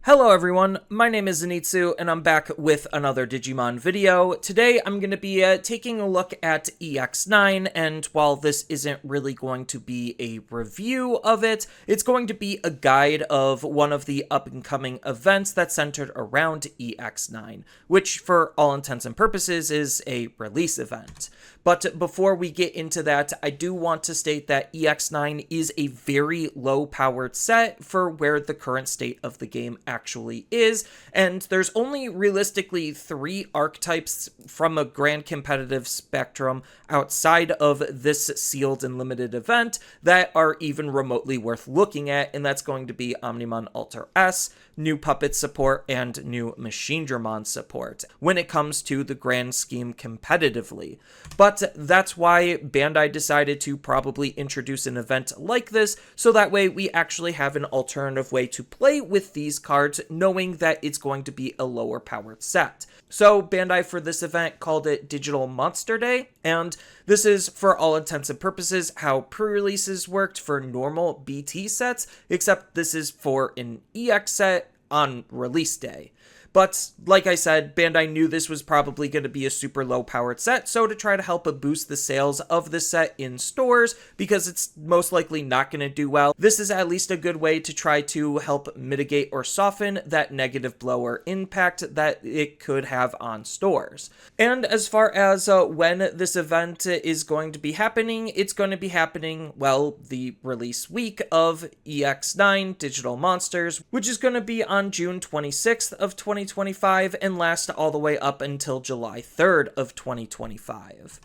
Hello everyone, my name is Zenitsu, and I'm back with another Digimon video. Today I'm going to be taking a look at EX09, and while this isn't really going to be a review of it, it's going to be a guide of one of the up-and-coming events that's centered around EX9, which for all intents and purposes is a release event. But before we get into that, I do want to state that EX9 is a very low-powered set for where the current state of the game actually is, and there's only realistically 3 archetypes from a grand competitive spectrum outside of this sealed and limited event that are even remotely worth looking at, and that's going to be Omnimon Alter S, new Puppet support, and new Machine Dramon support when it comes to the grand scheme competitively. But that's why Bandai decided to probably introduce an event like this, so that way we actually have an alternative way to play with these cards, knowing that it's going to be a lower powered set. So Bandai for this event called it Digital Monster Day, and this is for all intents and purposes how pre-releases worked for normal BT sets, except this is for an EX set on release day. But like I said, Bandai knew this was probably going to be a super low powered set, so to try to help boost the sales of the set in stores, because it's most likely not going to do well, this is at least a good way to try to help mitigate or soften that negative blow or impact that it could have on stores. And as far as when this event is going to be happening, it's going to be happening, well, the release week of EX9 Digital Monsters, which is going to be on June 26th of 2025 and last all the way up until July 3rd of 2025.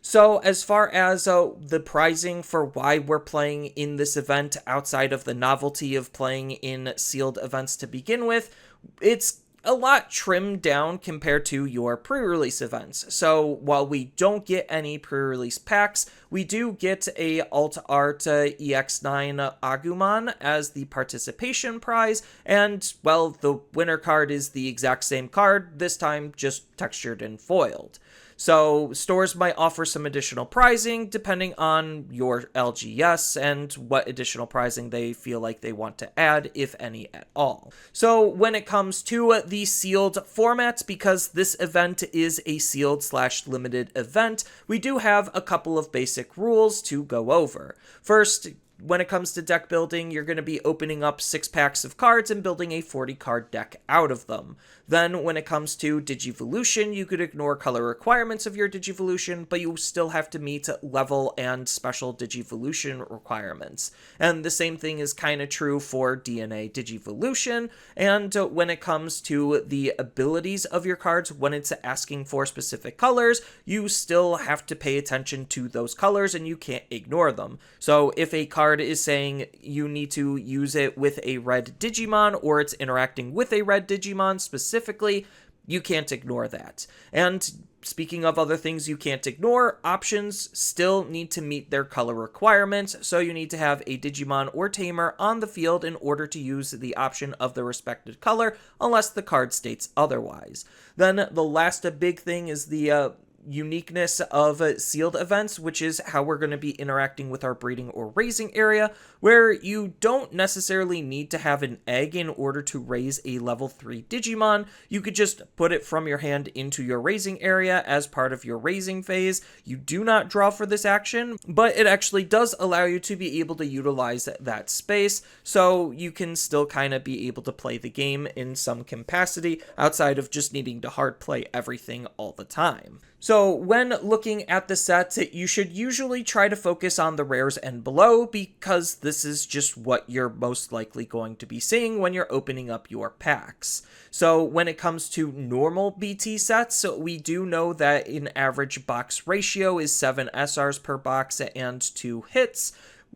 So as far as the pricing for why we're playing in this event outside of the novelty of playing in sealed events to begin with, it's a lot trimmed down compared to your pre-release events. So while we don't get any pre-release packs, we do get a Alt Art EX9 Agumon as the participation prize, and well, the winner card is the exact same card, this time just textured and foiled. So stores might offer some additional pricing depending on your LGS and what additional pricing they feel like they want to add, if any at all. So when it comes to the sealed formats, because this event is a sealed/limited event, we do have a couple of basic rules to go over. First, when it comes to deck building, you're going to be opening up 6 packs of cards and building a 40 card deck out of them. Then when it comes to Digivolution, you could ignore color requirements of your Digivolution, but you still have to meet level and special Digivolution requirements. And the same thing is kind of true for DNA Digivolution. And when it comes to the abilities of your cards, when it's asking for specific colors, you still have to pay attention to those colors and you can't ignore them. So if a card is saying you need to use it with a red Digimon, or it's interacting with a red Digimon specifically, you can't ignore that. And speaking of other things you can't ignore, options still need to meet their color requirements, so you need to have a Digimon or Tamer on the field in order to use the option of the respected color, unless the card states otherwise. Then the last big thing is the uniqueness of sealed events, which is how we're going to be interacting with our breeding or raising area, where you don't necessarily need to have an egg in order to raise a level 3 Digimon. You could just put it from your hand into your raising area as part of your raising phase. You do not draw for this action, but it actually does allow you to be able to utilize that space, so you can still kind of be able to play the game in some capacity outside of just needing to hard play everything all the time. So when looking at the set, you should usually try to focus on the rares and below, because this is just what you're most likely going to be seeing when you're opening up your packs. So when it comes to normal BT sets, we do know that an average box ratio is 7 SRs per box and 2 hits,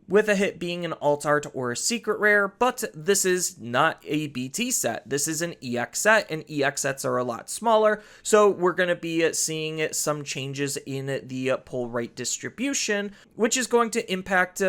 with a hit being an alt art or a secret rare, but this is not a BT set. This is an EX set, and EX sets are a lot smaller, so we're going to be seeing some changes in the pull rate distribution, which is going to impact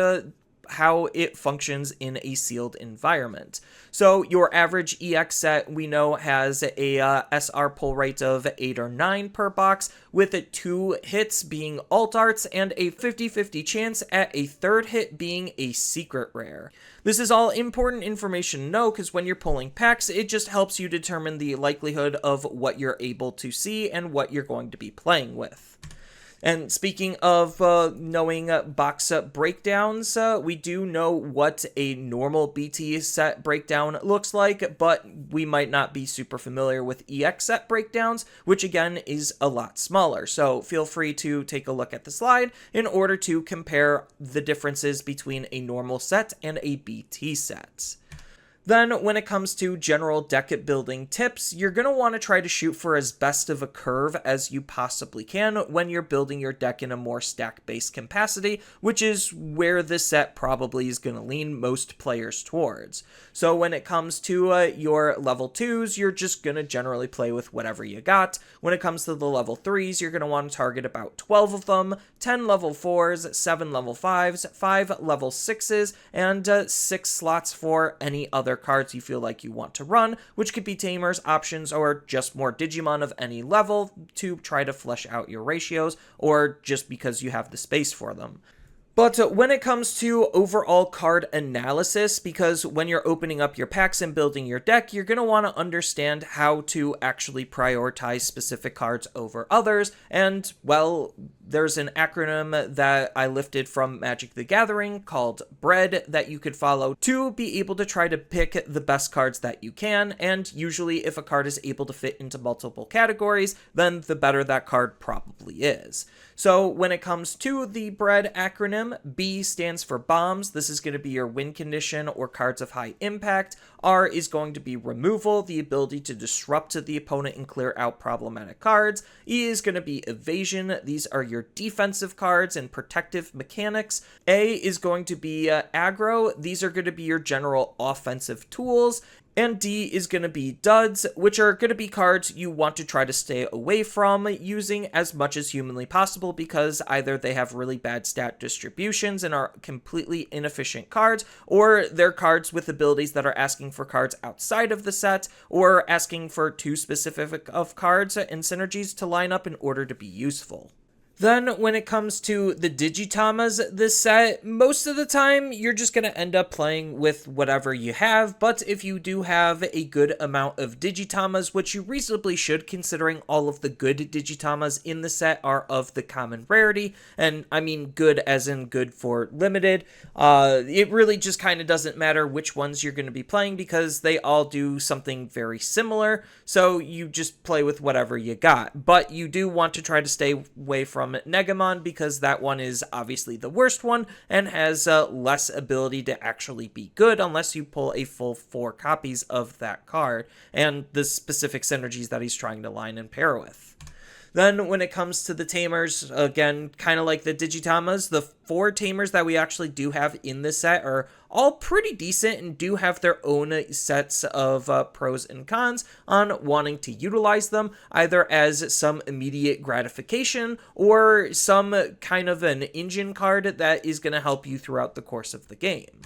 how it functions in a sealed environment. So your average EX set we know has a SR pull rate of 8 or 9 per box, with 2 hits being alt arts and a 50-50 chance at a third hit being a secret rare. This is all important information to know because when you're pulling packs, it just helps you determine the likelihood of what you're able to see and what you're going to be playing with. And speaking of knowing box breakdowns, we do know what a normal BT set breakdown looks like, but we might not be super familiar with EX set breakdowns, which again is a lot smaller. So feel free to take a look at the slide in order to compare the differences between a normal set and a BT set. Then, when it comes to general deck building tips, you're going to want to try to shoot for as best of a curve as you possibly can when you're building your deck in a more stack-based capacity, which is where this set probably is going to lean most players towards. So when it comes to your level 2s, you're just going to generally play with whatever you got. When it comes to the level 3s, you're going to want to target about 12 of them, 10 level 4s, 7 level 5s, 5 level 6s, and 6 slots for any other cards you feel like you want to run, which could be Tamers, options, or just more Digimon of any level to try to flesh out your ratios, or just because you have the space for them. But when it comes to overall card analysis, because when you're opening up your packs and building your deck, you're going to want to understand how to actually prioritize specific cards over others. And, well, there's an acronym that I lifted from Magic the Gathering called BREAD that you could follow to be able to try to pick the best cards that you can. And usually if a card is able to fit into multiple categories, then the better that card probably is. So when it comes to the BREAD acronym, B stands for bombs. This is going to be your win condition or cards of high impact. R is going to be removal, the ability to disrupt the opponent and clear out problematic cards. E is going to be evasion. These are your defensive cards and protective mechanics. A is going to be aggro. These are going to be your general offensive tools. And D is going to be duds, which are going to be cards you want to try to stay away from using as much as humanly possible because either they have really bad stat distributions and are completely inefficient cards, or they're cards with abilities that are asking for cards outside of the set, or asking for too specific of cards and synergies to line up in order to be useful. Then, when it comes to the Digitamas this set, most of the time, you're just going to end up playing with whatever you have, but if you do have a good amount of Digitamas, which you reasonably should, considering all of the good Digitamas in the set are of the common rarity, and I mean good as in good for limited, it really just kind of doesn't matter which ones you're going to be playing because they all do something very similar, so you just play with whatever you got. But you do want to try to stay away from Negamon because that one is obviously the worst one and has less ability to actually be good unless you pull a full 4 copies of that card and the specific synergies that he's trying to line and pair with. Then when it comes to the Tamers, again, kind of like the Digitamas, the 4 Tamers that we actually do have in this set are all pretty decent and do have their own sets of pros and cons on wanting to utilize them, either as some immediate gratification or some kind of an engine card that is going to help you throughout the course of the game.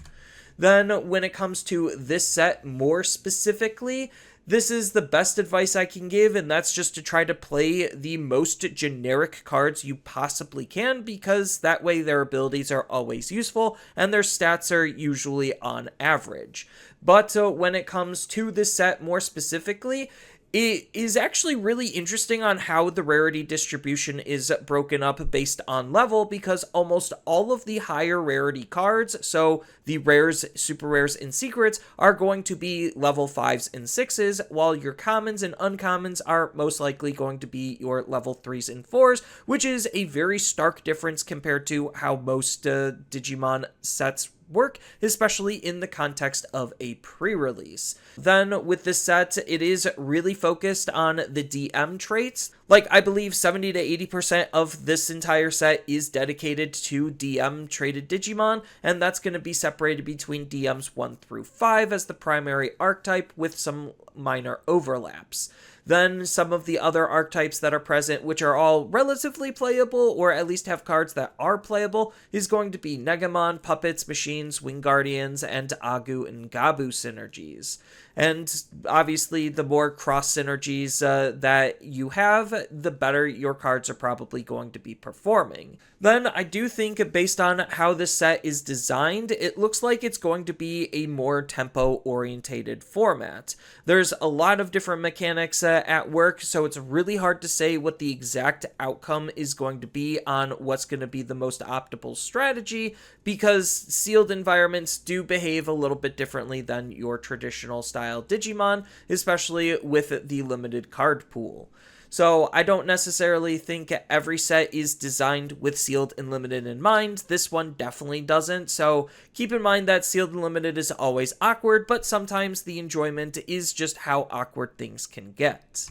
Then when it comes to this set more specifically, this is the best advice I can give, and that's just to try to play the most generic cards you possibly can, because that way their abilities are always useful, and their stats are usually on average. But when it comes to this set more specifically, it is actually really interesting on how the rarity distribution is broken up based on level, because almost all of the higher rarity cards, so the rares, super rares, and secrets, are going to be level 5s and 6s, while your commons and uncommons are most likely going to be your level 3s and 4s, which is a very stark difference compared to how most Digimon sets work, especially in the context of a pre-release. Then with this set, it is really focused on the DM traits. Like, I believe 70 to 80% of this entire set is dedicated to DM traded Digimon, and that's going to be separated between DMs 1 through 5 as the primary archetype with some minor overlaps. Then some of the other archetypes that are present, which are all relatively playable, or at least have cards that are playable, is going to be Negamon, Puppets, Machines, Wingardians, and Agu and Gabu synergies. And obviously, the more cross synergies that you have, the better your cards are probably going to be performing. Then I do think, based on how this set is designed, it looks like it's going to be a more tempo-orientated format. There's a lot of different mechanics at work, so it's really hard to say what the exact outcome is going to be on what's going to be the most optimal strategy, because sealed environments do behave a little bit differently than your traditional style Digimon, especially with the limited card pool. So I don't necessarily think every set is designed with sealed and limited in mind. This one definitely doesn't. So keep in mind that sealed and limited is always awkward, but sometimes the enjoyment is just how awkward things can get.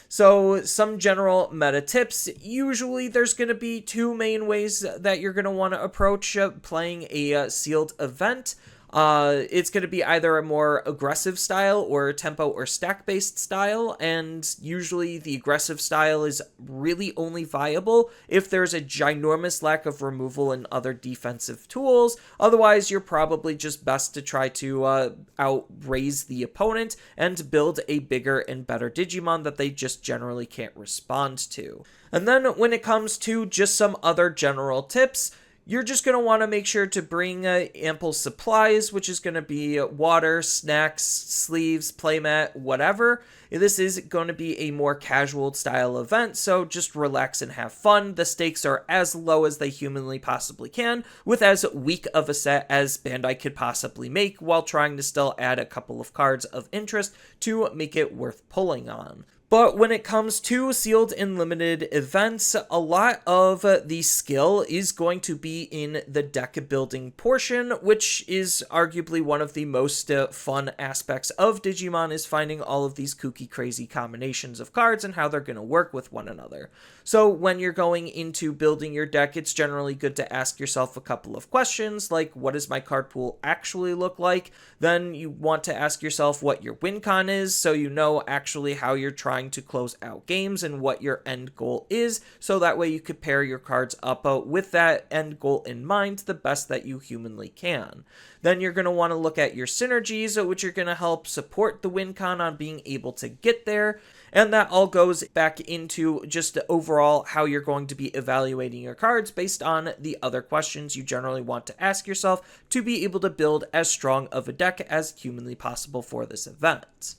So some general meta tips. Usually there's going to be two main ways that you're going to want to approach playing a sealed event. It's going to be either a more aggressive style or tempo or stack based style, and usually the aggressive style is really only viable if there's a ginormous lack of removal and other defensive tools. Otherwise, you're probably just best to try to outraise the opponent and build a bigger and better Digimon that they just generally can't respond to. And then when it comes to just some other general tips, you're just going to want to make sure to bring ample supplies, which is going to be water, snacks, sleeves, playmat, whatever. This is going to be a more casual style event, so just relax and have fun. The stakes are as low as they humanly possibly can, with as weak of a set as Bandai could possibly make, while trying to still add a couple of cards of interest to make it worth pulling on. But when it comes to sealed and limited events, a lot of the skill is going to be in the deck building portion, which is arguably one of the most fun aspects of Digimon, is finding all of these kooky, crazy combinations of cards and how they're going to work with one another. So when you're going into building your deck, it's generally good to ask yourself a couple of questions, like what does my card pool actually look like? Then you want to ask yourself what your win con is, so you know actually how you're trying to close out games and what your end goal is, so that way you could pair your cards up with that end goal in mind the best that you humanly can. Then you're going to want to look at your synergies, which are going to help support the win con on being able to get there. And that all goes back into just overall how you're going to be evaluating your cards based on the other questions you generally want to ask yourself to be able to build as strong of a deck as humanly possible for this event.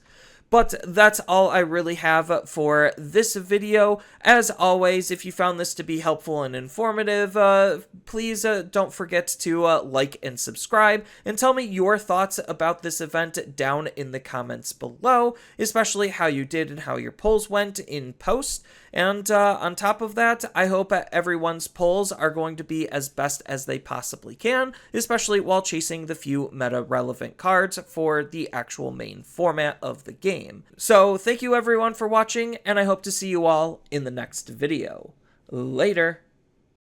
But that's all I really have for this video. As always, if you found this to be helpful and informative, please don't forget to like and subscribe, and tell me your thoughts about this event down in the comments below, especially how you did and how your polls went in post. And on top of that, I hope everyone's polls are going to be as best as they possibly can, especially while chasing the few meta-relevant cards for the actual main format of the game. So thank you everyone for watching, and I hope to see you all in the next video. Later!